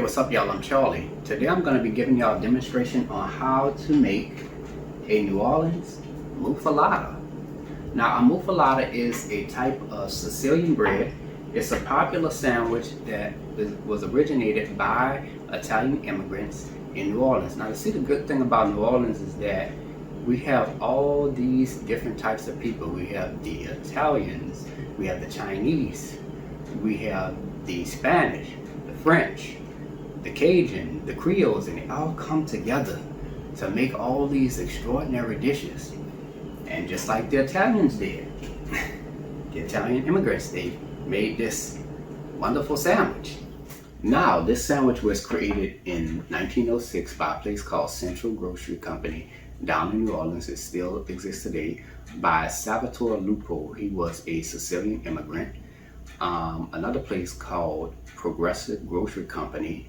what's up y'all, I'm Charlie. Today I'm going to be giving y'all a demonstration on how to make a New Orleans Muffuletta. Now a Muffuletta is a type of Sicilian bread. It's a popular sandwich that was originated by Italian immigrants in New Orleans. Now see, the good thing about New Orleans is that we have all these different types of people. We have the Italians, we have the Chinese, we have the Spanish, the French, the Cajun, the Creoles, and they all come together to make all these extraordinary dishes. And just like the Italians did, the Italian immigrants, they made this wonderful sandwich. Now, this sandwich was created in 1906 by a place called Central Grocery Company down in New Orleans. It still exists today, by Salvatore Lupo. He was a Sicilian immigrant. Another place called Progressive Grocery Company,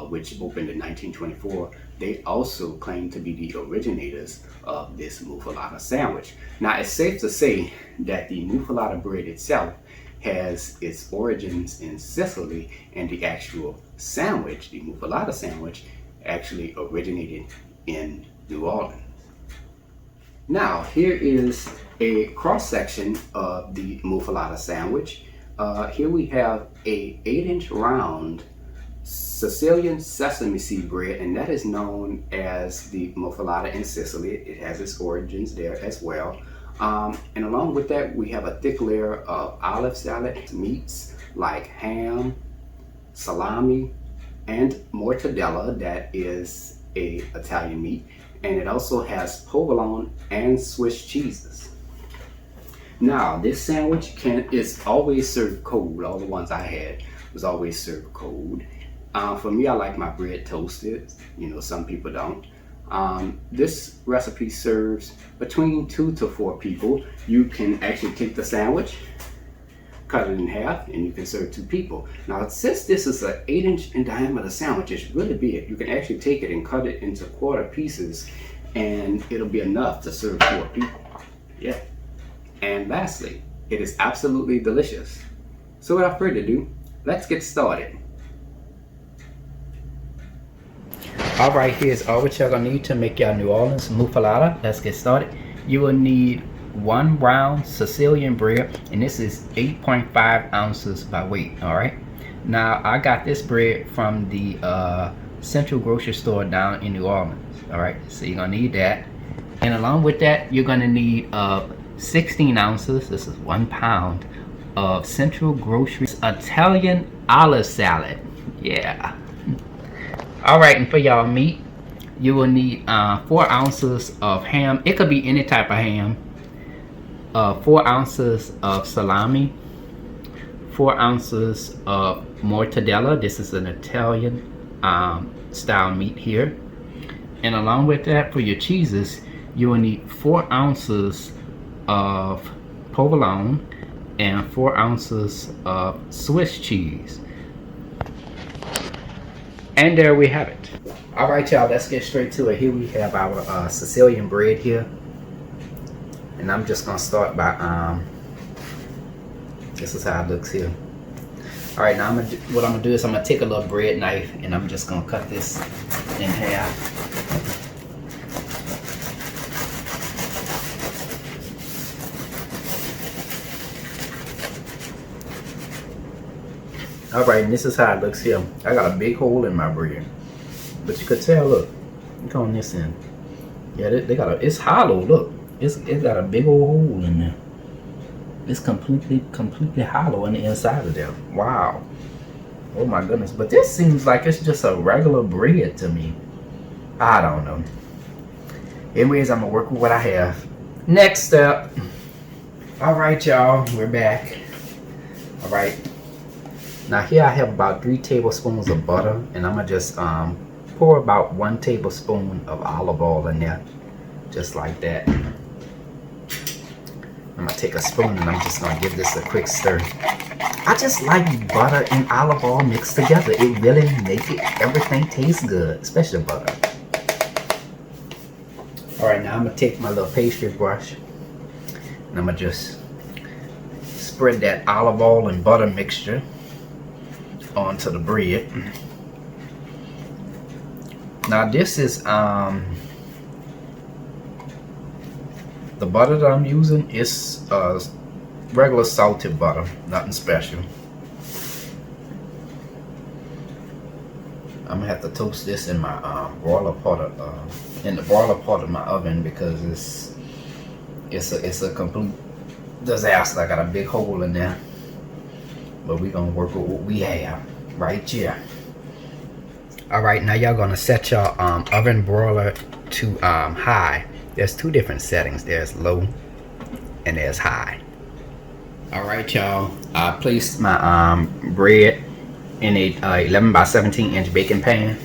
which opened in 1924, they also claim to be the originators of this Muffuletta sandwich. Now, it's safe to say that the Muffuletta bread itself has its origins in Sicily, and the actual sandwich, the Muffuletta sandwich, actually originated in New Orleans. Now, here is a cross-section of the Muffuletta sandwich. Here we have a 8-inch round Sicilian sesame seed bread, and that is known as the Muffuletta in Sicily. It has its origins there as well. And along with that, we have a thick layer of olive salad, meats like ham, salami, and mortadella, that is a Italian meat. And it also has provolone and Swiss cheeses. Now, this sandwich is always served cold. All the ones I had was always served cold. For me, I like my bread toasted. You know, some people don't. This recipe serves between 2 to 4 people. You can actually take the sandwich, cut it in half, and you can serve 2 people. Now, since this is an 8-inch in diameter sandwich, it's really big. You can actually take it and cut it into quarter pieces, and it'll be enough to serve 4 people. Yeah. And lastly, it is absolutely delicious. So without further ado, let's get started. All right, here's all what y'all gonna need to make your New Orleans Muffuletta. Let's get started. You will need 1 round Sicilian bread, and this is 8.5 ounces by weight. All right. Now, I got this bread from the Central Grocery Store down in New Orleans. All right, so you're gonna need that, and along with that, you're gonna need 16 ounces. This is 1 pound of Central Grocery's Italian olive salad. Yeah. All right, and for y'all meat, you will need 4 ounces of ham. It could be any type of ham. 4 ounces of salami, 4 ounces of mortadella. This is an Italian style meat here. And along with that, for your cheeses, you will need 4 ounces of provolone and 4 ounces of Swiss cheese. And there we have it. All right, y'all, let's get straight to it. Here we have our Sicilian bread here. And I'm just gonna start by, this is how it looks here. All right, now what I'm gonna do is I'm gonna take a little bread knife and I'm just gonna cut this in half. All right, and this is how it looks here. I got a big hole in my bread, but you could tell. Look on this end. Yeah, they got it's hollow. Look, it's got a big old hole in there. It's completely hollow on the inside of there. Wow. Oh my goodness. But this seems like it's just a regular bread to me. I don't know. Anyways, I'm gonna work with what I have. Next step. All right, y'all, we're back. All right. Now here I have about 3 tablespoons of butter, and I'm gonna just pour about 1 tablespoon of olive oil in there, just like that. I'm gonna take a spoon and I'm just gonna give this a quick stir. I just like butter and olive oil mixed together. It really makes everything taste good, especially butter. All right, now I'm gonna take my little pastry brush and I'm gonna just spread that olive oil and butter mixture onto the bread. Now this is the butter that I'm using is regular salted butter, nothing special. I'm gonna have to toast this in my broiler part of in the broiler part of my oven because it's a complete disaster. I got a big hole in there, but we're gonna work with what we have right here. All right, now y'all gonna set your oven broiler to high. There's two different settings. There's low and there's high. All right, y'all. I placed my bread in a 11 by 17 inch baking pan.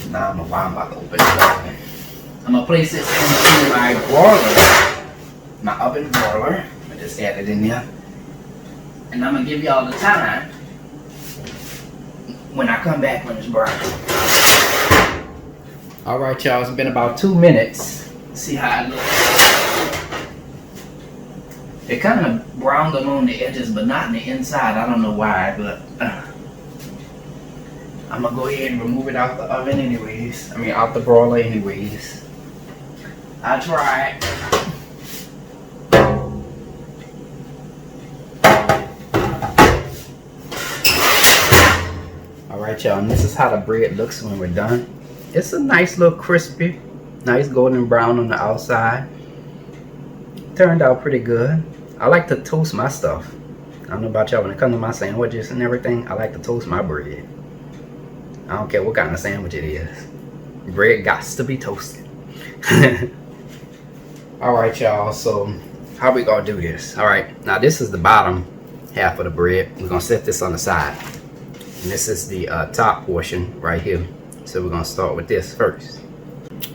Now I don't know why I'm about to open it up. I'm gonna place it into my broiler, my oven broiler. I just add it in there, and I'm gonna give y'all the time when I come back when it's brown. All right, y'all. It's been about 2 minutes. See how it looks. It kind of browned along the edges, but not in the inside. I don't know why, but I'm gonna go ahead and remove it out the oven anyways. I mean, out the broiler anyways. I tried. All right, y'all, and this is how the bread looks when we're done. It's a nice little crispy, nice golden brown on the outside. Turned out pretty good. I like to toast my stuff. I don't know about y'all, when it comes to my sandwiches and everything, I like to toast my bread. I don't care what kind of sandwich it is. Bread gots to be toasted. Alright, y'all, so how we gonna do this? Alright, now this is the bottom half of the bread. We're gonna set this on the side. And this is the top portion right here. So we're gonna start with this first.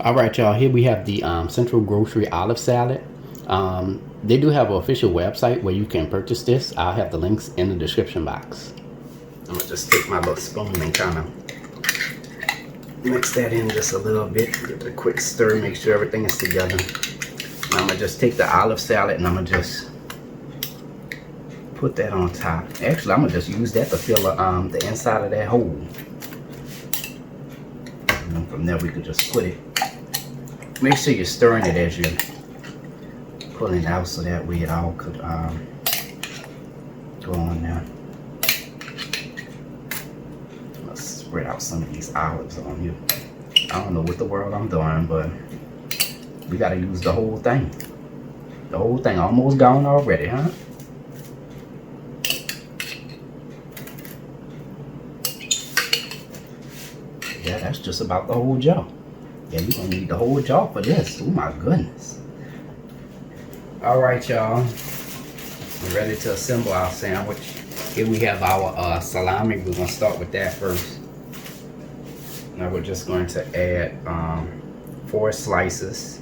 Alright, y'all, here we have the Central Grocery Olive Salad. They do have an official website where you can purchase this. I'll have the links in the description box. I'm gonna just take my little spoon and kind of mix that in just a little bit. Give it a quick stir, make sure everything is together. And I'm gonna just take the olive salad and I'm gonna just put that on top. Actually, I'm gonna just use that to fill the inside of that hole. And then from there we can just put it. Make sure you're stirring it as you're pulling it out so that way it all could go on there. Let's spread out some of these olives on you. I don't know what the world I'm doing, but we gotta use the whole thing. The whole thing almost gone already, huh? Yeah, that's just about the whole jar. Yeah, you're gonna need the whole jar for this. Oh my goodness. Alright, y'all. We're ready to assemble our sandwich. Here we have our salami. We're gonna start with that first. Now we're just going to add 4 slices.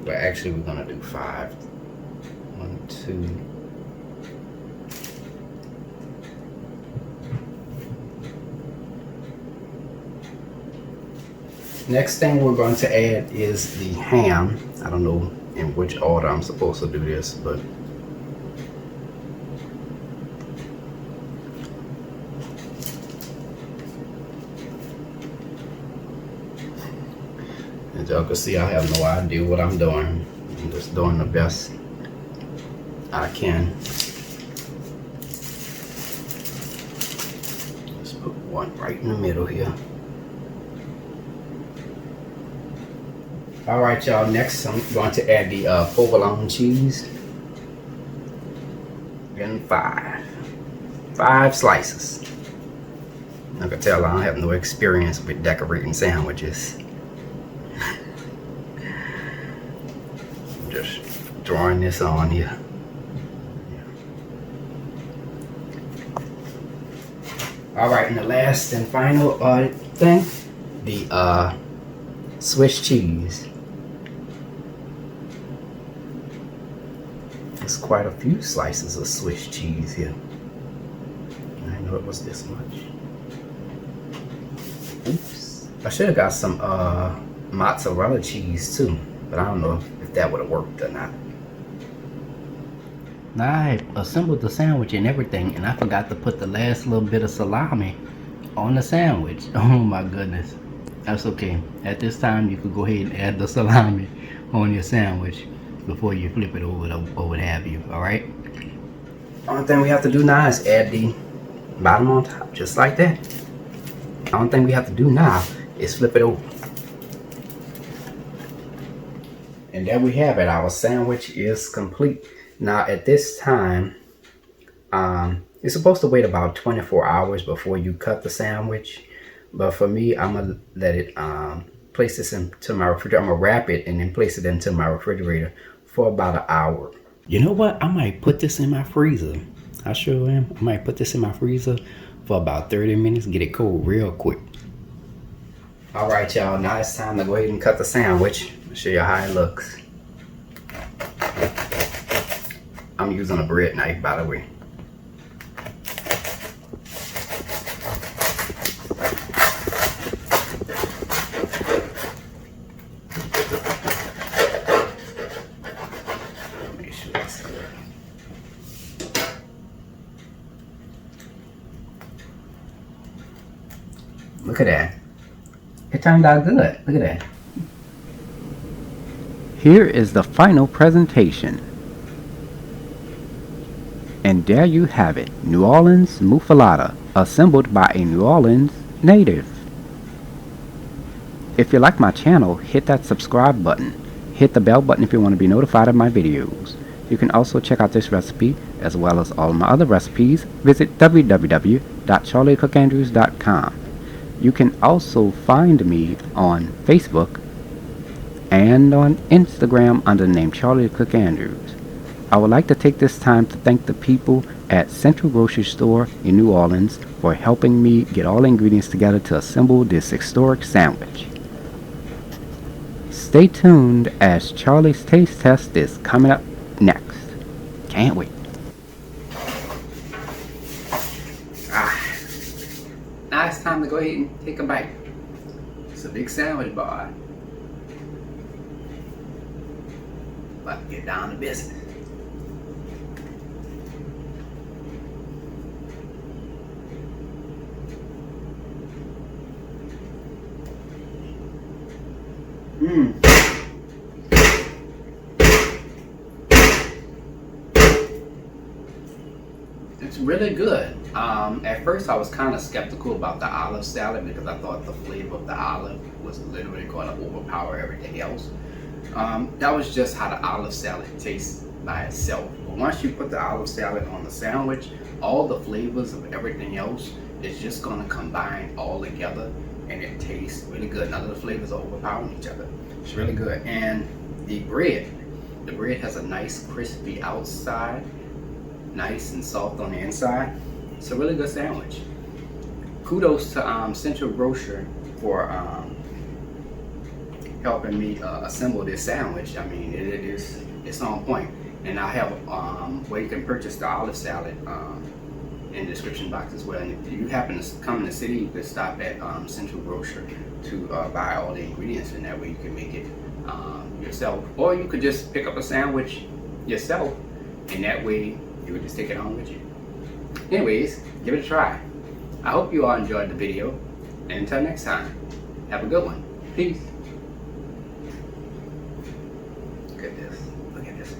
Well, actually we're gonna do 5. 1, 2. Next thing we're going to add is the ham. I don't know in which order I'm supposed to do this, but as y'all can see, I have no idea what I'm doing. I'm just doing the best I can. Let's put one right in the middle here. Alright, y'all, next I'm going to add the provolone cheese. And 5 slices. I can tell I don't have no experience with decorating sandwiches. I'm just drawing this on here. Alright, and the last and final thing, the Swiss cheese. There's quite a few slices of Swiss cheese here. I didn't know it was this much. Oops. I should have got some mozzarella cheese too, but I don't know if that would have worked or not. Now I assembled the sandwich and everything, and I forgot to put the last little bit of salami on the sandwich. Oh my goodness. That's okay. At this time, you could go ahead and add the salami on your sandwich before you flip it over or what have you. Alright? Only thing we have to do now is add the bottom on top, just like that. The only thing we have to do now is flip it over. And there we have it. Our sandwich is complete. Now at this time, you're supposed to wait about 24 hours before you cut the sandwich. But for me, I'm gonna let it place this into my refrigerator. I'm gonna wrap it and then place it into my refrigerator for about an hour. You know what? I might put this in my freezer. I sure am. I might put this in my freezer for about 30 minutes, get it cold real quick. All right, y'all. Now it's time to go ahead and cut the sandwich. I'll show you how it looks. I'm using a bread knife, by the way. Make sure it's good. Look at that. It turned out good. Look at that. Here is the final presentation. And there you have it, New Orleans Muffuletta, assembled by a New Orleans native. If you like my channel, hit that subscribe button. Hit the bell button if you want to be notified of my videos. You can also check out this recipe, as well as all my other recipes. Visit www.charliethecookandrews.com. You can also find me on Facebook and on Instagram under the name Charlie the Cook Andrews. I would like to take this time to thank the people at Central Grocery Store in New Orleans for helping me get all the ingredients together to assemble this historic sandwich. Stay tuned as Charlie's Taste Test is coming up next. Can't wait. Now it's time to go ahead and take a bite. It's a big sandwich, boy. About to get down to business. It's really good. At first I was kind of skeptical about the olive salad because I thought the flavor of the olive was literally going to overpower everything else. That was just how the olive salad tastes by itself. But once you put the olive salad on the sandwich, all the flavors of everything else is just going to combine all together, and it tastes really good. None of the flavors are overpowering each other. It's really good. And the bread has a nice crispy outside, nice and soft on the inside. It's a really good sandwich. Kudos to Central Grocery for helping me assemble this sandwich. I mean, it's on point. And I have where you can purchase the olive salad in the description box as well. And if you happen to come in the city, you could stop at Central Grocery to buy all the ingredients, and that way you can make it yourself. Or you could just pick up a sandwich yourself, and that way you would just take it home with you. Anyways, give it a try. I hope you all enjoyed the video, and until next time, have a good one. Peace. Look at this. Look at this.